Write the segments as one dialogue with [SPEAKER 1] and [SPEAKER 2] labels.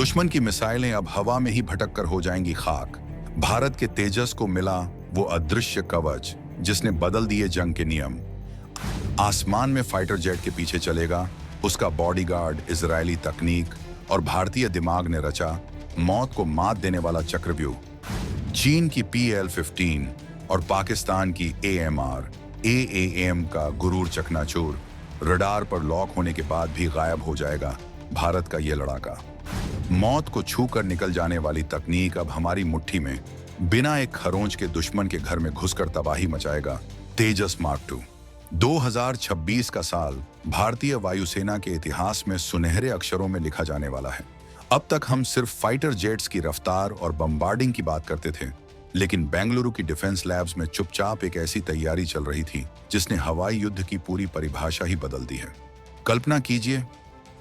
[SPEAKER 1] दुश्मन की मिसाइलें अब हवा में ही भटक कर हो जाएंगी खाक। भारत के तेजस को मिला वो अदृश्य कवच जिसने बदल दिए जंग के नियम। आसमान में फाइटर जेट के पीछे चलेगा उसका बॉडीगार्ड, इजरायली तकनीक और भारतीय दिमाग ने रचा मौत को मात देने वाला चक्रव्यूह। चीन की PL-15 और पाकिस्तान की AMR, AAM का गुरूर चकनाचूर। रडार पर लॉक होने के बाद भी गायब हो जाएगा भारत का ये लड़ाका। मौत को छूकर निकल जाने वाली तकनीक अब हमारी मुट्ठी में बिना एक खरोंच के दुश्मन के घर में घुसकर तबाही मचाएगा। तेजस मार्क 2। 2026 का साल भारतीय वायुसेना के इतिहास में सुनहरे अक्षरों में लिखा जाने वाला है। अब तक हम सिर्फ फाइटर जेट्स की रफ्तार और बम्बार्डिंग की बात करते थे, लेकिन बेंगलुरु की डिफेंस लैब्स में चुपचाप एक ऐसी तैयारी चल रही थी जिसने हवाई युद्ध की पूरी परिभाषा ही बदल दी है। कल्पना कीजिए,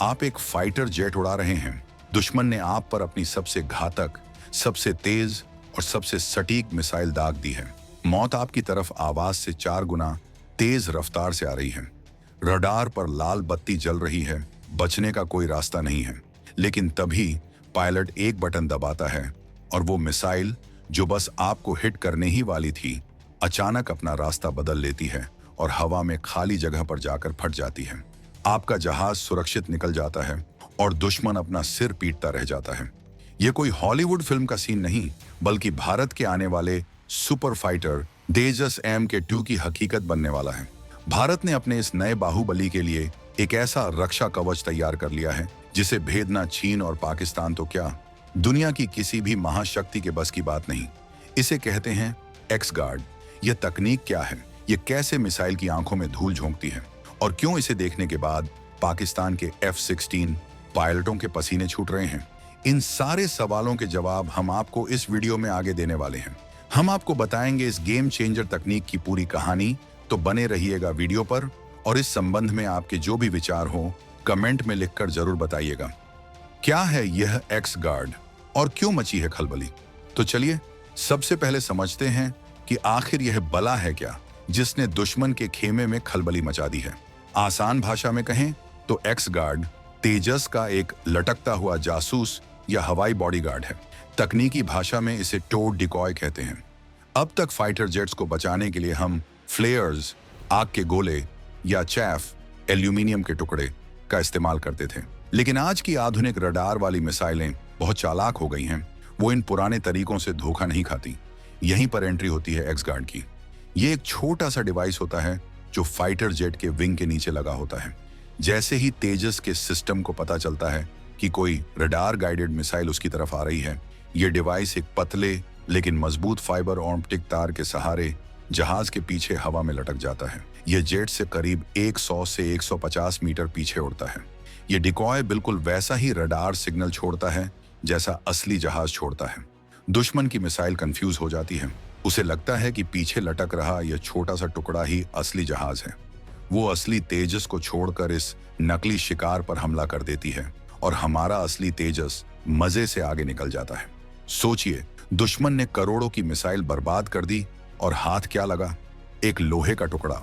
[SPEAKER 1] आप एक फाइटर जेट उड़ा रहे हैं। दुश्मन ने आप पर अपनी सबसे घातक, सबसे तेज और सबसे सटीक मिसाइल दाग दी है। मौत आपकी तरफ आवाज से 4 गुना तेज रफ्तार से आ रही है। रडार पर लाल बत्ती जल रही है, बचने का कोई रास्ता नहीं है। लेकिन तभी पायलट एक बटन दबाता है और वो मिसाइल जो बस आपको हिट करने ही वाली थी, अचानक अपना रास्ता बदल लेती है और हवा में खाली जगह पर जाकर फट जाती है। आपका जहाज सुरक्षित निकल जाता है और दुश्मन अपना सिर पीटता रह जाता है। ये कोई हॉलीवुड फिल्म का सीन नहीं, बल्कि भारत के आने वाले सुपर फाइटर तेजस MK2 की हकीकत बनने वाला है। भारत ने अपने इस नए बाहुबली के लिए एक ऐसा रक्षा कवच तैयार कर लिया है जिसे भेदना चीन और पाकिस्तान तो क्या, दुनिया की किसी भी महाशक्ति के बस की बात नहीं। इसे कहते हैं X-Guard। यह तकनीक क्या है, ये कैसे मिसाइल की आंखों में धूल झोंकती है और क्यों इसे देखने के बाद पाकिस्तान के F-16 पायलटों के पसीने छूट रहे हैं, इन सारे सवालों के जवाब हम आपको इस वीडियो में आगे देने वाले हैं। हम आपको बताएंगे इस गेम चेंजर तकनीक की पूरी कहानी, तो बने रहिएगा वीडियो पर। और इस संबंध में आपके जो भी विचार हो कमेंट में लिखकर जरूर बताइएगा। क्या है यह X-Guard और क्यों मची है खलबली? तो चलिए सबसे पहले समझते हैं कि आखिर यह बला है क्या जिसने दुश्मन के खेमे में खलबली मचा दी है। आसान भाषा में कहें तो X-Guard तेजस का एक लटकता हुआ जासूस या हवाई बॉडीगार्ड है। तकनीकी भाषा में इसे टोड डिकॉय कहते हैं। अब तक फाइटर जेट्स को बचाने के लिए हम फ्लेयर्स, आग के गोले या चैफ, एल्यूमिनियम के टुकड़े का इस्तेमाल करते थे, लेकिन आज की आधुनिक रडार वाली मिसाइलें बहुत चालाक हो गई हैं। वो इन पुराने तरीकों से धोखा नहीं खाती। यहीं पर एंट्री होती है X-Guard की। ये एक छोटा सा डिवाइस होता है जो फाइटर जेट के विंग के नीचे लगा होता है। जैसे ही तेजस के सिस्टम को पता चलता है कि कोई रडार गाइडेड मिसाइल उसकी तरफ आ रही है, ये डिवाइस एक पतले लेकिन मजबूत फाइबर ऑप्टिक तार के सहारे जहाज के पीछे हवा में लटक जाता है। यह जेट से करीब 100 से 150 मीटर पीछे उड़ता है। ये डिकॉय बिल्कुल वैसा ही रडार सिग्नल छोड़ता है जैसा असली जहाज छोड़ता है। दुश्मन की मिसाइल कंफ्यूज हो जाती है। उसे लगता है कि पीछे लटक रहा यह छोटा सा टुकड़ा ही असली जहाज है। वो असली तेजस को छोड़कर इस नकली शिकार पर हमला कर देती है और हमारा असली तेजस मजे से आगे निकल जाता है। सोचिए, दुश्मन ने करोड़ों की मिसाइल बर्बाद कर दी और हाथ क्या लगा? एक लोहे का टुकड़ा।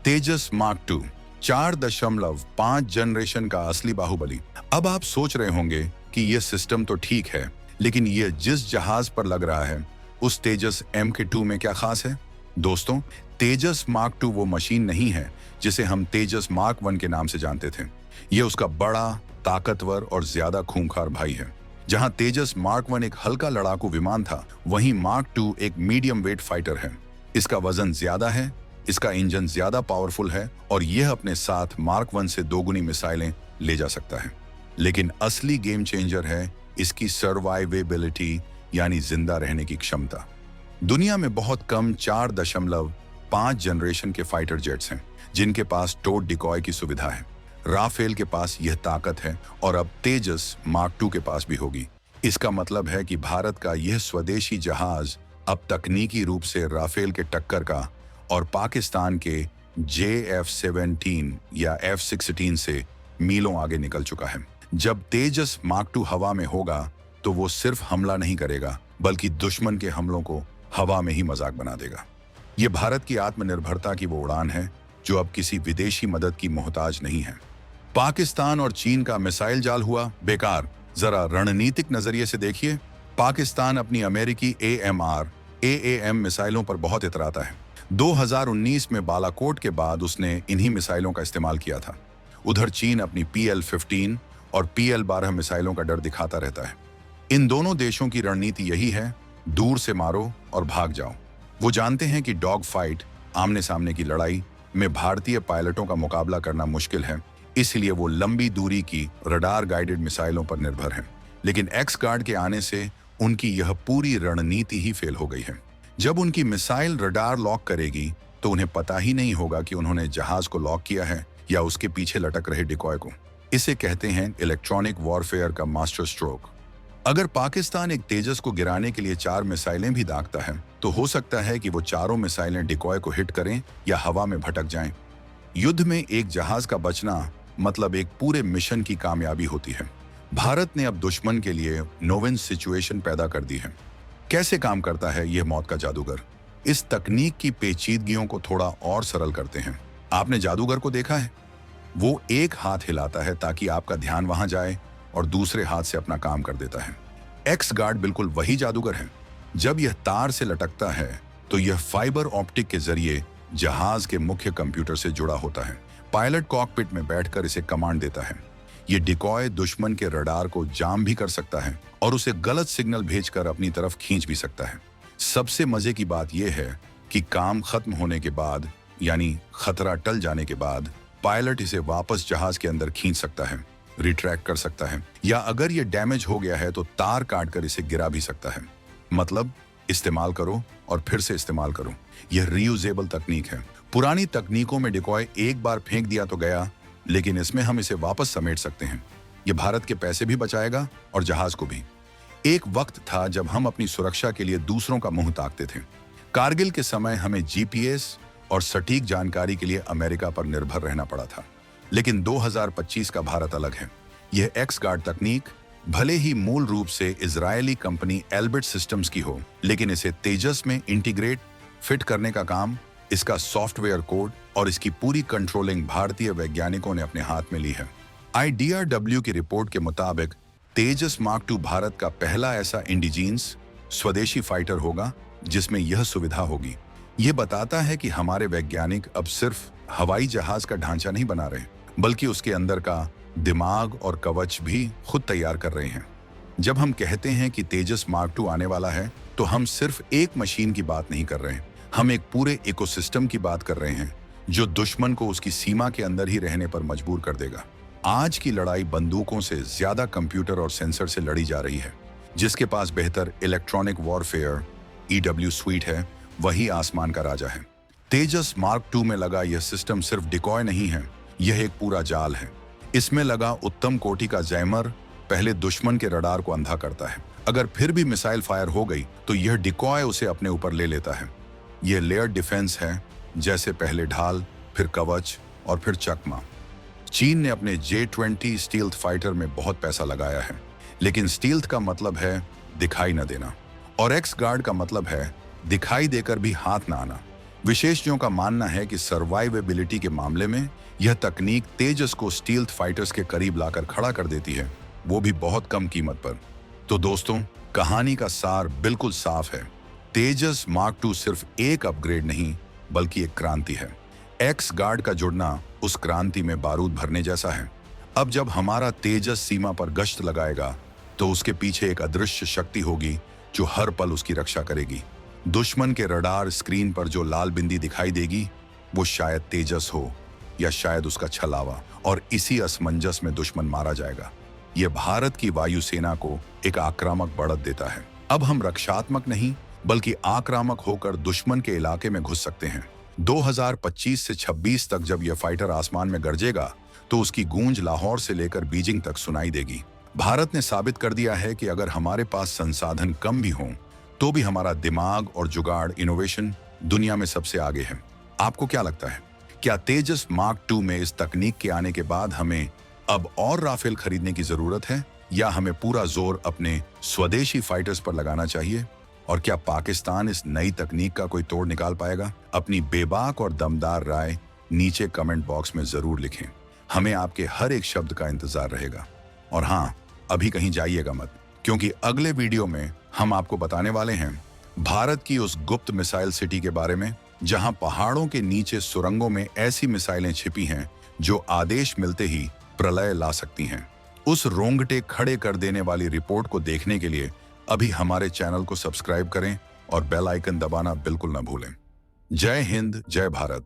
[SPEAKER 1] तेजस मार्क 2 4.5 जनरेशन का असली बाहुबली। अब आप सोच रहे होंगे कि यह सिस्टम तो ठीक है, लेकिन यह जिस जहाज पर लग रहा है उस तेजस MK2 में क्या खास है? दोस्तों, तेजस मार्क 2 वो मशीन नहीं है जिसे हम तेजस मार्क 1 के नाम से जानते थे। यह उसका बड़ा, ताकतवर और ज्यादा खूंखार भाई है। जहां तेजस मार्क 1 एक हल्का लड़ाकू विमान था, वहीं मार्क 2 एक मीडियम वेट फाइटर है। इसका वजन ज्यादा है, इसका इंजन ज्यादा पावरफुल है और यह अपने साथ मार्क 1 से 2 गुनी मिसाइलें ले जा सकता है। लेकिन असली गेम चेंजर है इसकी सर्वाइवेबिलिटी, यानी जिंदा रहने की क्षमता। दुनिया में बहुत कम 4.5 जनरेशन के फाइटर जेट्स हैं जिनके पास टोड डिकॉय की सुविधा है। राफेल के पास यह ताकत है और अब तेजस मार्क 2 के पास भी होगी। इसका मतलब है कि भारत का यह स्वदेशी जहाज अब तकनीकी रूप से राफेल के टक्कर का और पाकिस्तान के JF-17 या F-16 से मीलों आगे निकल चुका है। जब तेजस मार्क 2 हवा में होगा तो वो सिर्फ हमला नहीं करेगा, बल्कि दुश्मन के हमलों को हवा में ही मजाक बना देगा। ये भारत की आत्मनिर्भरता की वो उड़ान है जो अब किसी विदेशी मदद की मोहताज नहीं है। पाकिस्तान और चीन का मिसाइल जाल हुआ बेकार। जरा रणनीतिक नजरिए से देखिए, पाकिस्तान अपनी अमेरिकी AMR/AAM मिसाइलों पर बहुत इतराता है। 2019 में बालाकोट के बाद उसने इन्हीं मिसाइलों का इस्तेमाल किया था। उधर चीन अपनी PL-15 और PL-12 मिसाइलों का डर दिखाता रहता है। इन दोनों देशों की रणनीति यही है, दूर से मारो और भाग जाओ। वो जानते हैं कि डॉग फाइट, आमने सामने की लड़ाई में भारतीय पायलटों का मुकाबला करना मुश्किल है, इसलिए वो लंबी दूरी की रडार गाइडेड मिसाइलों पर निर्भर हैं। लेकिन एक्स गार्ड के आने से उनकी यह पूरी रणनीति ही फेल हो गई है। जब उनकी मिसाइल रडार लॉक करेगी तो उन्हें पता ही नहीं होगा कि उन्होंने जहाज को लॉक किया है या उसके पीछे लटक रहे डिकॉय को। इसे कहते हैं इलेक्ट्रॉनिक वॉरफेयर का मास्टर स्ट्रोक। अगर पाकिस्तान एक तेजस को गिराने के लिए 4 मिसाइलें भी दागता है तो हो सकता है कि वो चारों मिसाइलें डिकॉय को हिट करें या हवा में भटक जाएं। युद्ध में एक जहाज का बचना मतलब एक पूरे मिशन की कामयाबी होती है। भारत ने अब दुश्मन के लिए नो-विन सिचुएशन पैदा कर दी है। कैसे काम करता है यह मौत का जादूगर? इस तकनीक की पेचीदगियों को थोड़ा और सरल करते हैं। आपने जादूगर को देखा है? वो एक हाथ हिलाता है ताकि आपका ध्यान वहां जाए और दूसरे हाथ से अपना काम कर देता है। एक्स गार्ड बिल्कुल वही जादूगर है। जब यह तार से लटकता है तो यह फाइबर ऑप्टिक के जरिए जहाज के मुख्य कंप्यूटर से जुड़ा होता है। पायलट कॉकपिट में बैठकर इसे कमांड देता है। ये डिकॉय दुश्मन के रडार को जाम भी कर सकता है और उसे गलत सिग्नल भेजकर अपनी तरफ खींच भी सकता है। सबसे मजे की बात यह है कि काम खत्म होने के बाद, यानी खतरा टल जाने के बाद, पायलट इसे वापस जहाज के अंदर खींच सकता है, रिट्रैक्ट कर सकता है, या अगर ये डैमेज हो गया है तो तार काटकर इसे गिरा भी सकता है। मतलब इस्तेमाल करो और फिर से इस्तेमाल करो। यह रीयूजेबल तकनीक है। पुरानी तकनीकों में डिकॉय एक बार फेंक दिया तो गया, लेकिन इसमें हम इसे वापस समेट सकते हैं। यह भारत के पैसे भी बचाएगा और जहाज को भी। एक वक्त था जब हम अपनी सुरक्षा के लिए दूसरों का मुंह ताकते थे। कारगिल के समय हमें GPS और सटीक जानकारी के लिए अमेरिका पर निर्भर रहना पड़ा था। लेकिन 2025 का भारत अलग है। यह एक्स गार्ड तकनीक भले ही मूल रूप से इजरायली कंपनी एल्बिट सिस्टम्स की हो, लेकिन इसे तेजस में इंटीग्रेट फिट करने का काम, इसका सॉफ्टवेयर कोड और इसकी पूरी कंट्रोलिंग भारतीय वैज्ञानिकों ने अपने हाथ में ली है। IDRW की रिपोर्ट के मुताबिक तेजस मार्क 2 भारत का पहला ऐसा इंडिजीन्स स्वदेशी फाइटर होगा जिसमें यह सुविधा होगी। यह बताता है कि हमारे वैज्ञानिक अब सिर्फ हवाई जहाज का ढांचा नहीं बना रहे, बल्कि उसके अंदर का दिमाग और कवच भी खुद तैयार कर रहे हैं। जब हम कहते हैं कि तेजस मार्क 2 आने वाला है तो हम सिर्फ एक मशीन की बात नहीं कर रहे हैं, हम एक पूरे इकोसिस्टम की बात कर रहे हैं जो दुश्मन को उसकी सीमा के अंदर ही रहने पर मजबूर कर देगा। आज की लड़ाई बंदूकों से ज्यादा कंप्यूटर और सेंसर से लड़ी जा रही है। जिसके पास बेहतर इलेक्ट्रॉनिक वॉरफेयर EW स्वीट है, वही आसमान का राजा है। तेजस मार्क 2 में लगा यह सिस्टम सिर्फ डिकॉय नहीं है, यह एक पूरा जाल है। इसमें लगा उत्तम कोटि का जैमर पहले दुश्मन के रडार को अंधा करता है। अगर फिर भी मिसाइल फायर हो गई तो यह डिकॉय उसे अपने ऊपर ले लेता है। यह लेयर डिफेंस है, जैसे पहले ढाल, फिर कवच और फिर चकमा। चीन ने अपने J-20 स्टील्थ फाइटर में बहुत पैसा लगाया है, लेकिन स्टील्थ का मतलब है दिखाई न देना और एक्स गार्ड का मतलब है दिखाई देकर भी हाथ न आना। विशेषज्ञों का मानना है कि सर्वाइवेबिलिटी के मामले में यह तकनीक तेजस को स्टील्थ फाइटर्स के करीब लाकर खड़ा कर देती है, वो भी बहुत कम कीमत पर। तो दोस्तों, कहानी का सार बिल्कुल साफ है। तेजस मार्क 2 सिर्फ एक अपग्रेड नहीं बल्कि एक क्रांति है। एक्स गार्ड का जुड़ना उस क्रांति में बारूद भरने जैसा है। अब जब हमारा तेजस सीमा पर गश्त लगाएगा तो उसके पीछे एक अदृश्य शक्ति होगी जो हर पल उसकी रक्षा करेगी। दुश्मन के रडार स्क्रीन पर जो लाल बिंदी दिखाई देगी वो शायद तेजस हो या शायद उसका छलावा, और इसी असमंजस में दुश्मन मारा जाएगा। यह भारत की वायुसेना को एक आक्रामक बढ़त देता है। अब हम रक्षात्मक नहीं बल्कि आक्रामक होकर दुश्मन के इलाके में घुस सकते हैं। 2025 से 26 तक जब यह फाइटर आसमान में गरजेगा तो उसकी गूंज लाहौर से लेकर बीजिंग तक सुनाई देगी। भारत ने साबित कर दिया है कि अगर हमारे पास संसाधन कम भी हों तो भी हमारा दिमाग और जुगाड़, इनोवेशन दुनिया में सबसे आगे है। आपको क्या लगता है, क्या तेजस मार्क 2 में इस तकनीक के आने के बाद हमें अब और राफेल खरीदने की जरूरत है, या हमें पूरा जोर अपने स्वदेशी फाइटर्स पर लगाना चाहिए? और क्या पाकिस्तान इस नई तकनीक का कोई तोड़ निकाल पाएगा? अपनी बेबाक और दमदार राय नीचे कमेंट बॉक्स में जरूर लिखें। हमें आपके हर एक शब्द का इंतजार रहेगा। और हाँ, अभी कहीं जाइएगा मत, क्योंकि अगले वीडियो में हम आपको बताने वाले हैं भारत की उस गुप्त मिसाइल सिटी के बारे में, जहां पहाड़ों के नीचे सुरंगों में ऐसी मिसाइलें छिपी हैं जो आदेश मिलते ही प्रलय ला सकती हैं। उस रोंगटे खड़े कर देने वाली रिपोर्ट को देखने के लिए अभी हमारे चैनल को सब्सक्राइब करें और बेल आइकन दबाना बिल्कुल न भूलें। जय हिंद, जय भारत।